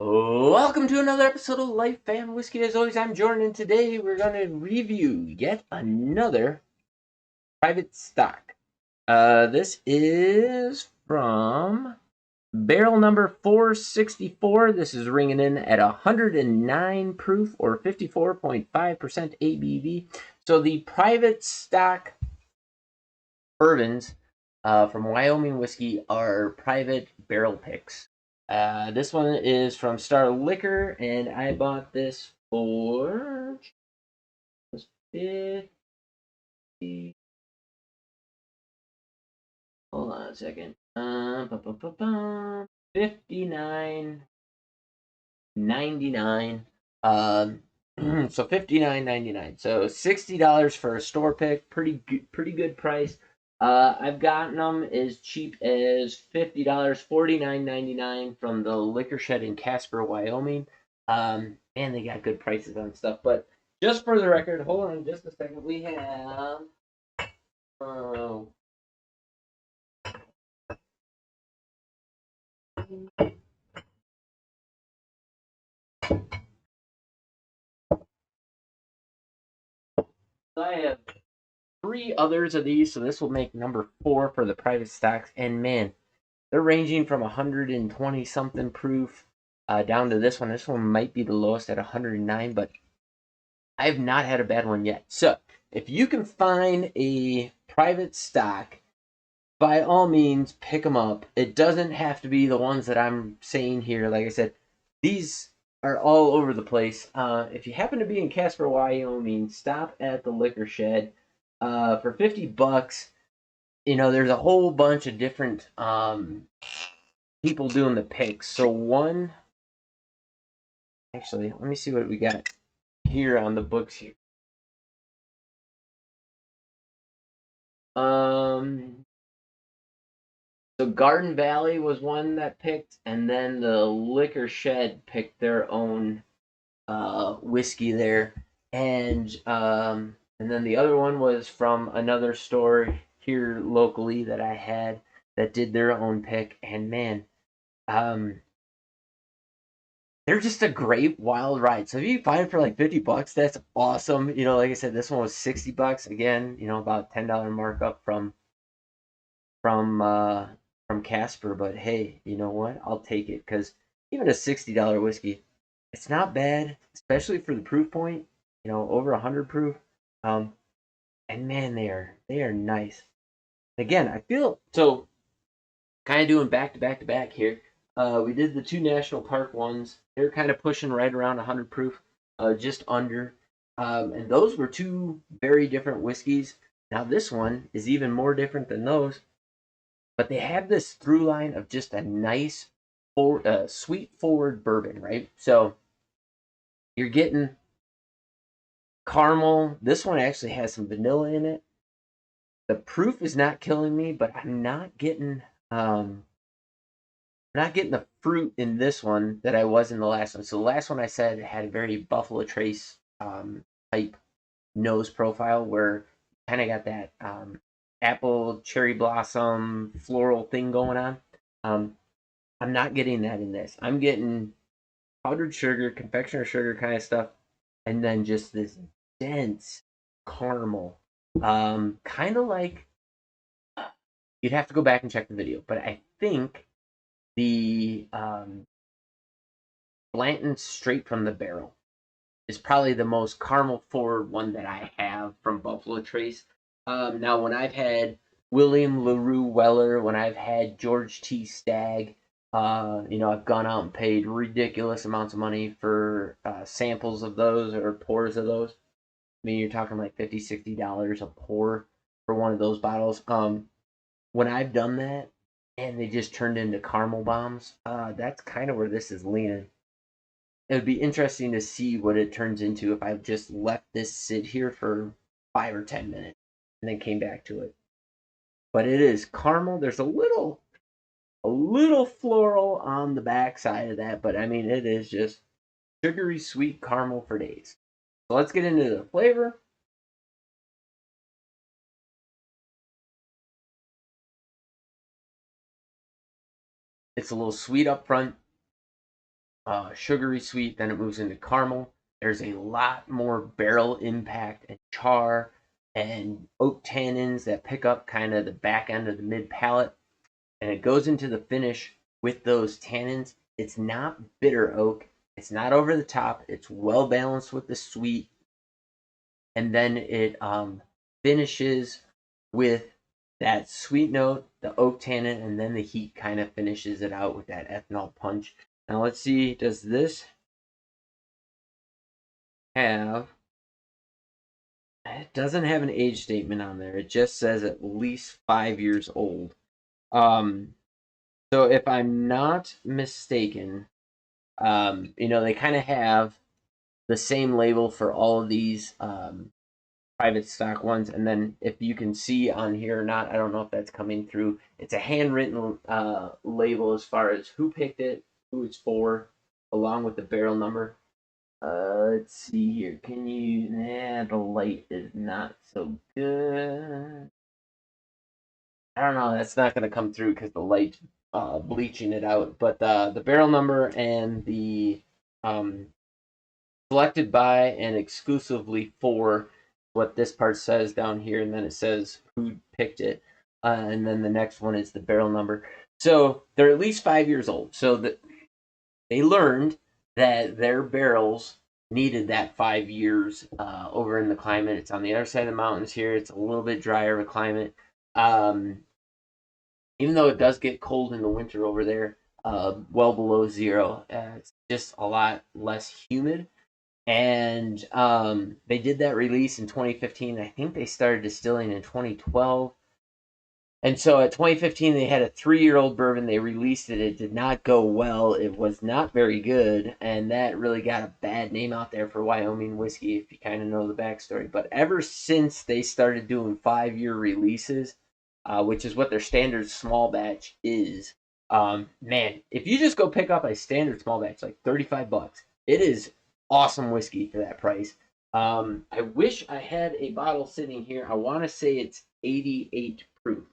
Welcome to another episode of Life and Whiskey. As always, I'm Jordan, and today we're going to review yet another private stock. This is from barrel number 464. This is ringing in at 109 proof or 54.5% ABV. So the private stock bourbons from Wyoming Whiskey are private barrel picks. This one is from Star Liquor, and I bought this for 50. Hold on a second. 59.99. So 59.99. So $60 for a store pick. Pretty good price. I've gotten them as cheap as $50, $49.99 from the liquor shed in Casper, Wyoming. And they got good prices on stuff. But just for the record, hold on just a second. We have. Uh, I have three others of these, so this will make number 4 for the private stocks. And man, they're ranging from 120 something proof down to this one. This one might be the lowest at 109, but I have not had a bad one yet. So if you can find a private stock, by all means, pick them up. It doesn't have to be the ones that I'm saying here. Like I said, these are all over the place. If you happen to be in Casper, Wyoming, stop at the liquor shed. For $50, there's a whole bunch of different people doing the picks. So actually, let me see what we got here on the books here. So Garden Valley was one that picked, and then the Liquor Shed picked their own whiskey there, and then the other one was from another store here locally that I had that did their own pick, and man, um, they're just a great wild ride. So if you find it for like $50, that's awesome. Like I said, this one was $60 again. About $10 markup from uh from Casper. But hey, you know what? I'll take it because even a $60 whiskey, it's not bad, especially for the proof point. Over 100 proof. Um, and man, they are nice. Again, I feel so. Kind of doing back to back to back here. We did the two national park ones. They're kind of pushing right around 100 proof, just under. And those were two very different whiskeys. Now this one is even more different than those, but they have this through line of just a nice, sweet forward bourbon, right? So you're getting caramel. This one actually has some vanilla in it. The proof is not killing me, but I'm not getting the fruit in this one that I was in the last one. So the last one I said had a very Buffalo Trace type nose profile where kind of got that apple, cherry blossom, floral thing going on. I'm not getting that in this. I'm getting powdered sugar, confectioner sugar kind of stuff, and then just this dense caramel. Kind of like you'd have to go back and check the video, but I think the Blanton straight from the barrel is probably the most caramel forward one that I have from Buffalo Trace. Now, when I've had William LaRue Weller, when I've had George T. Stagg, I've gone out and paid ridiculous amounts of money for samples of those or pours of those. I mean, you're talking like $50, $60 a pour for one of those bottles. When I've done that and they just turned into caramel bombs, that's kind of where this is leaning. It would be interesting to see what it turns into if I just left this sit here for 5 or 10 minutes and then came back to it. But it is caramel. There's a little floral on the back side of that, but I mean it is just sugary sweet caramel for days. So let's get into the flavor. It's a little sweet up front. sugary sweet, then it moves into caramel. There's a lot more barrel impact and char and oak tannins that pick up kind of the back end of the mid palate, and it goes into the finish with those tannins. It's not bitter oak. It's not over the top. It's well balanced with the sweet, and then it finishes with that sweet note, the oak tannin, and then the heat kind of finishes it out with that ethanol punch. Now let's see, does this have... It doesn't have an age statement on there. It just says at least 5 years old. So if I'm not mistaken, they kind of have the same label for all of these private stock ones, and then if you can see on here or not, I don't know if that's coming through. It's a handwritten label as far as who picked it, who it's for, along with the barrel number. Let's see here. Can you... the light is not so good. I don't know. That's not going to come through because the light's bleaching it out. But the barrel number and the selected by and exclusively for what this part says down here, and then it says who picked it, and then the next one is the barrel number. So they're at least 5 years old. So that they learned that their barrels needed that 5 years over in the climate. It's on the other side of the mountains here. It's a little bit drier of a climate. Even though it does get cold in the winter over there, well below zero, it's just a lot less humid. And they did that release in 2015. I think they started distilling in 2012. And so at 2015, they had a 3-year-old bourbon. They released it. It did not go well. It was not very good. And that really got a bad name out there for Wyoming whiskey, if you kind of know the backstory. But ever since they started doing 5-year releases, which is what their standard small batch is, man, if you just go pick up a standard small batch, like $35, it is awesome whiskey for that price. I wish I had a bottle sitting here. I want to say it's 88 proof.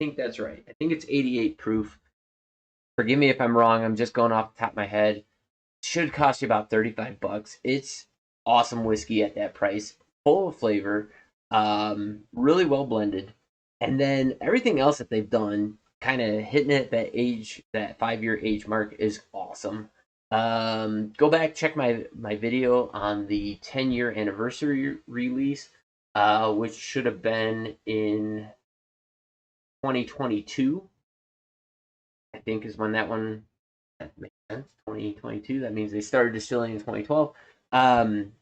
I think that's right. I think it's 88 proof. Forgive me if I'm wrong. I'm just going off the top of my head. It should cost you about $35. It's awesome whiskey at that price, full of flavor, really well blended, and then everything else that they've done, kind of hitting it that age, that 5-year age mark, is awesome. Go back, check my video on the 10-year anniversary release, which should have been in 2022, I think, is when that one... That makes sense. 2022. That means they started distilling in 2012. And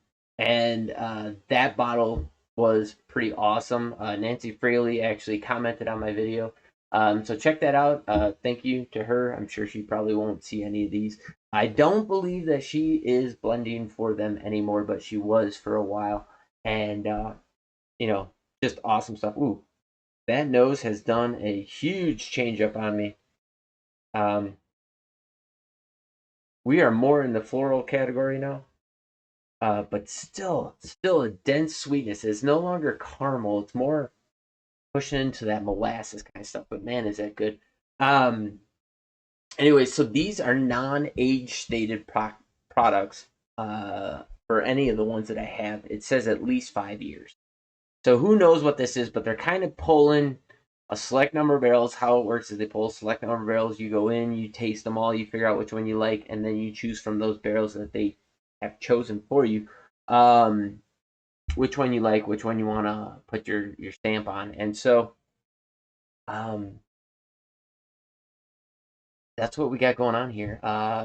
that bottle was pretty awesome. Nancy Fraley actually commented on my video. So check that out. Thank you to her. I'm sure she probably won't see any of these. I don't believe that she is blending for them anymore, but she was for a while. And, just awesome stuff. Ooh, that nose has done a huge change up on me. We are more in the floral category now, but still a dense sweetness. It's no longer caramel. It's more pushing into that molasses kind of stuff. But man, is that good. Anyway, so these are non-age stated products for any of the ones that I have. It says at least 5 years. So who knows what this is, but they're kind of pulling a select number of barrels. How it works is they pull a select number of barrels. You go in, you taste them all, you figure out which one you like, and then you choose from those barrels that they have chosen for you which one you like, which one you want to put your stamp on. And so that's what we got going on here.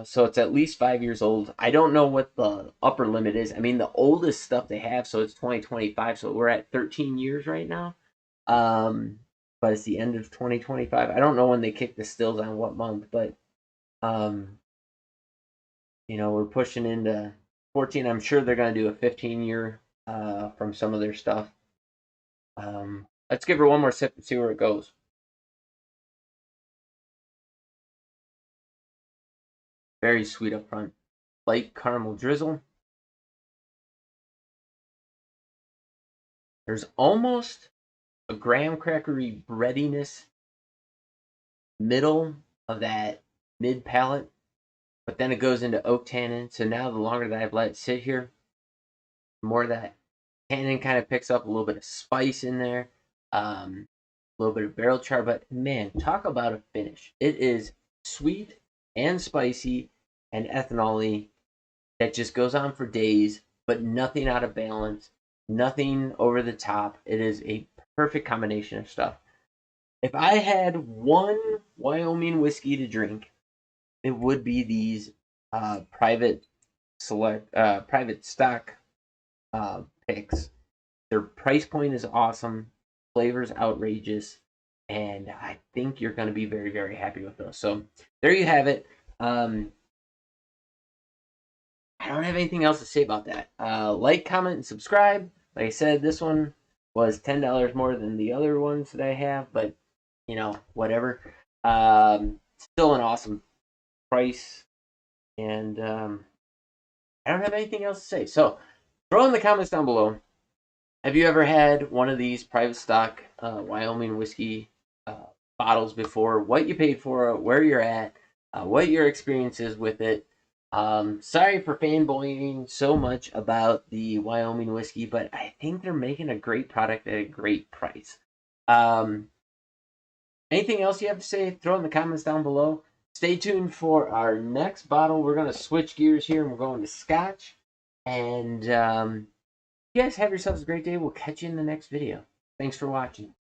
So it's at least 5 years old. I don't know what the upper limit is. I mean, the oldest stuff they have, so it's 2025, so we're at 13 years right now. But it's the end of 2025. I don't know when they kick the stills on what month, but we're pushing into 14. I'm sure they're going to do a 15-year from some of their stuff. Let's give her one more sip and see where it goes. Very sweet up front. Light caramel drizzle. There's almost a graham crackery breadiness middle of that mid palate. but then it goes into oak tannin. So now the longer that I've let it sit here, the more that tannin kind of picks up, a little bit of spice in there, a little bit of barrel char. But man, talk about a finish. It is sweet and spicy and ethanol-y that just goes on for days, but nothing out of balance, nothing over the top. It is a perfect combination of stuff. If I had one Wyoming whiskey to drink, it would be these private stock picks. Their price point is awesome, flavor's outrageous, and I think you're going to be very, very happy with those. So there you have it. I don't have anything else to say about that. Like, comment, and subscribe. Like I said, this one was $10 more than the other ones that I have, but you know, whatever. Still an awesome price, and I don't have anything else to say. So throw in the comments down below. Have you ever had one of these private stock Wyoming whiskey bottles before? What you paid for it, where you're at, what your experience is with it. Sorry for fanboying so much about the Wyoming whiskey, but I think they're making a great product at a great price. Anything else you have to say? Throw in the comments down below. Stay tuned for our next bottle. We're going to switch gears here and we're going to Scotch. And you guys have yourselves a great day. We'll catch you in the next video. Thanks for watching.